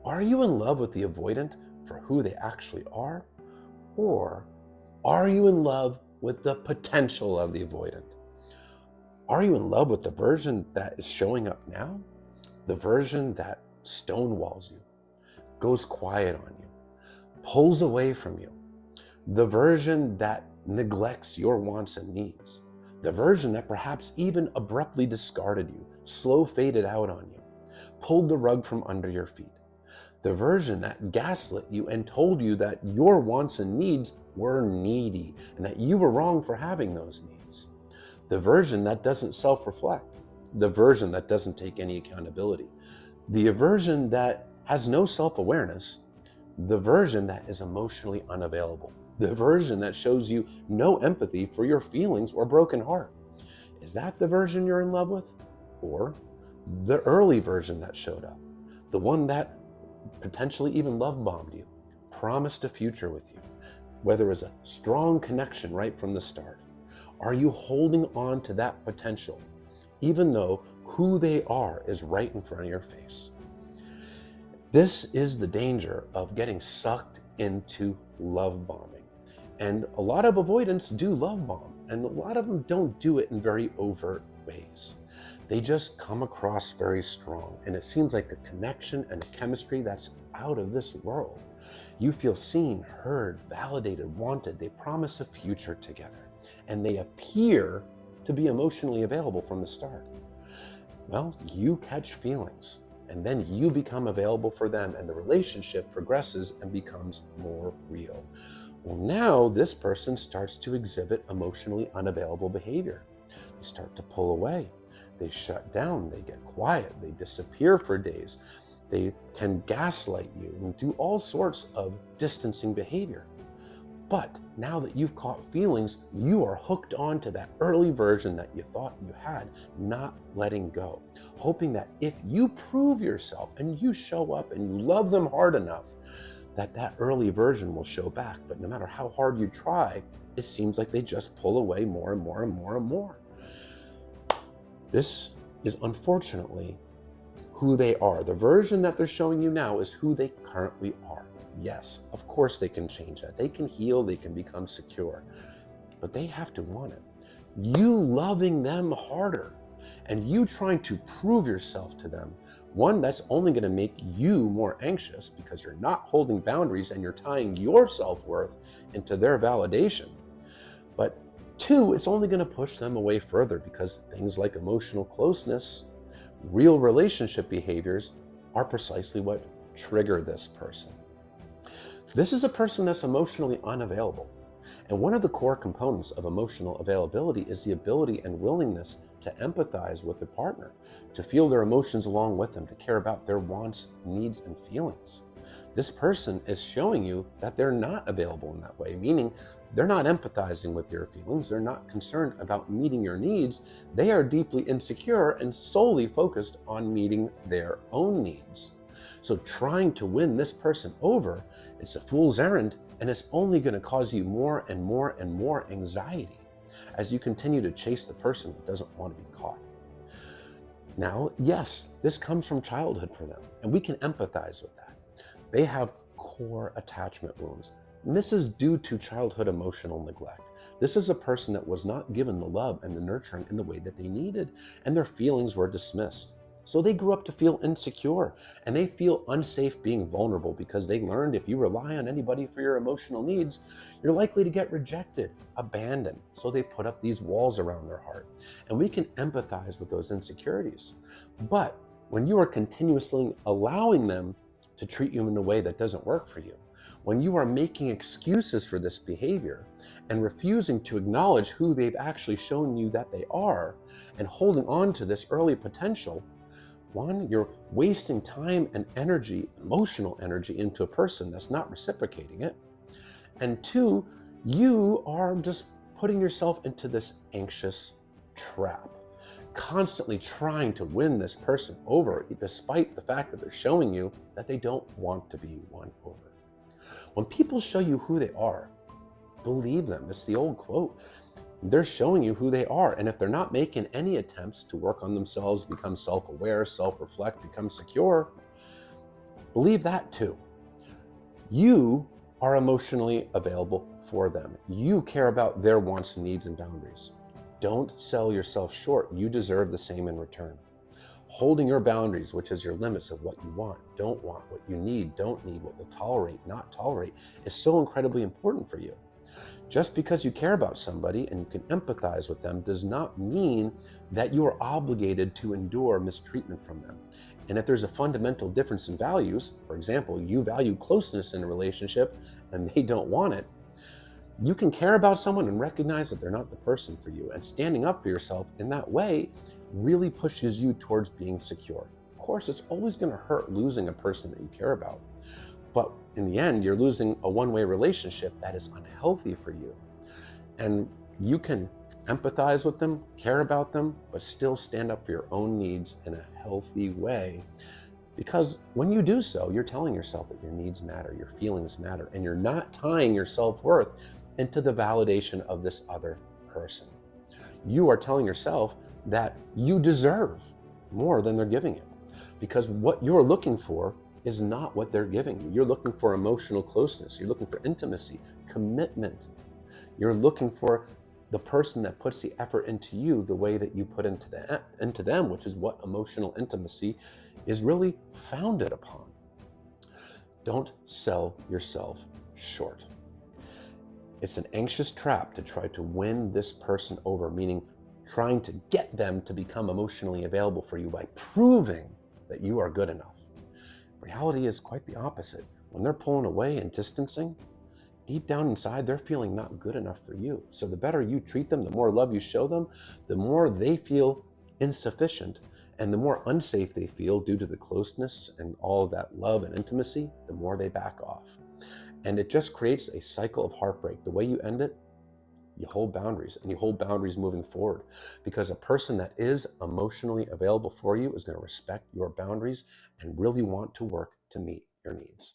Are you in love with the avoidant for who they actually are? Or are you in love with the potential of the avoidant? Are you in love with the version that is showing up now? The version that stonewalls you, goes quiet on you, pulls away from you, the version that neglects your wants and needs, the version that perhaps even abruptly discarded you, slow faded out on you, pulled the rug from under your feet, the version that gaslit you and told you that your wants and needs were needy and that you were wrong for having those needs, the version that doesn't self-reflect, the version that doesn't take any accountability, the version that has no self-awareness, the version that is emotionally unavailable, the version that shows you no empathy for your feelings or broken heart. Is that the version you're in love with? Or the early version that showed up, the one that potentially even love bombed you, promised a future with you, where there was a strong connection right from the start? Are you holding on to that potential, even though who they are is right in front of your face? This is the danger of getting sucked into love bombing. And a lot of avoidants do love bomb, and a lot of them don't do it in very overt ways. They just come across very strong, and it seems like a connection and a chemistry that's out of this world. You feel seen, heard, validated, wanted. They promise a future together, and they appear to be emotionally available from the start. Well, you catch feelings, and then you become available for them, and the relationship progresses and becomes more real. Well, now this person starts to exhibit emotionally unavailable behavior. They start to pull away. They shut down. They get quiet. They disappear for days. They can gaslight you and do all sorts of distancing behavior. But now that you've caught feelings, you are hooked on to that early version that you thought you had, not letting go, hoping that if you prove yourself and you show up and you love them hard enough, that early version will show back. But no matter how hard you try, it seems like they just pull away more and more and more and more. This is unfortunately who they are. The version that they're showing you now is who they currently are. Yes, of course they can change that. They can heal, they can become secure, but they have to want it. You loving them harder and you trying to prove yourself to them, one, that's only going to make you more anxious because you're not holding boundaries and you're tying your self-worth into their validation. But two, it's only going to push them away further because things like emotional closeness, real relationship behaviors are precisely what trigger this person. This is a person that's emotionally unavailable. And one of the core components of emotional availability is the ability and willingness to empathize with the partner, to feel their emotions along with them, to care about their wants, needs, and feelings. This person is showing you that they're not available in that way, meaning they're not empathizing with your feelings. They're not concerned about meeting your needs. They are deeply insecure and solely focused on meeting their own needs. So trying to win this person over, it's a fool's errand, and it's only going to cause you more and more and more anxiety as you continue to chase the person that doesn't want to be caught. Now, yes, this comes from childhood for them, and we can empathize with that. They have core attachment wounds. And this is due to childhood emotional neglect. This is a person that was not given the love and the nurturing in the way that they needed, and their feelings were dismissed. So they grew up to feel insecure, and they feel unsafe being vulnerable because they learned if you rely on anybody for your emotional needs, you're likely to get rejected, abandoned. So they put up these walls around their heart. And we can empathize with those insecurities. But when you are continuously allowing them to treat you in a way that doesn't work for you, when you are making excuses for this behavior and refusing to acknowledge who they've actually shown you that they are and holding on to this early potential, one, you're wasting time and energy, emotional energy, into a person that's not reciprocating it. And two, you are just putting yourself into this anxious trap, constantly trying to win this person over, despite the fact that they're showing you that they don't want to be won over. When people show you who they are, believe them. It's the old quote. They're showing you who they are. And if they're not making any attempts to work on themselves, become self-aware, self-reflect, become secure, Believe that too. You are emotionally available for them. You care about their wants, needs, and boundaries. Don't sell yourself short. You deserve the same in return. Holding your boundaries, which is your limits of what you want, don't want, what you need, don't need, what you'll tolerate, not tolerate, is so incredibly important for you. Just because you care about somebody and you can empathize with them does not mean that you are obligated to endure mistreatment from them. And if there's a fundamental difference in values, for example, you value closeness in a relationship and they don't want it, you can care about someone and recognize that they're not the person for you. And standing up for yourself in that way really pushes you towards being secure. Of course, it's always going to hurt losing a person that you care about. But in the end, you're losing a one-way relationship that is unhealthy for you. And you can empathize with them, care about them, but still stand up for your own needs in a healthy way. Because when you do so, you're telling yourself that your needs matter, your feelings matter, and you're not tying your self-worth into the validation of this other person. You are telling yourself that you deserve more than they're giving you, because what you're looking for is not what they're giving you. You're looking for emotional closeness. You're looking for intimacy, commitment. You're looking for the person that puts the effort into you the way that you put into them, which is what emotional intimacy is really founded upon. Don't sell yourself short. It's an anxious trap to try to win this person over, meaning trying to get them to become emotionally available for you by proving that you are good enough. Reality is quite the opposite. When they're pulling away and distancing, deep down inside, they're feeling not good enough for you. So the better you treat them, the more love you show them, the more they feel insufficient, and the more unsafe they feel due to the closeness and all of that love and intimacy, the more they back off. And it just creates a cycle of heartbreak. The way you end it, you hold boundaries, and you hold boundaries moving forward, because a person that is emotionally available for you is going to respect your boundaries and really want to work to meet your needs.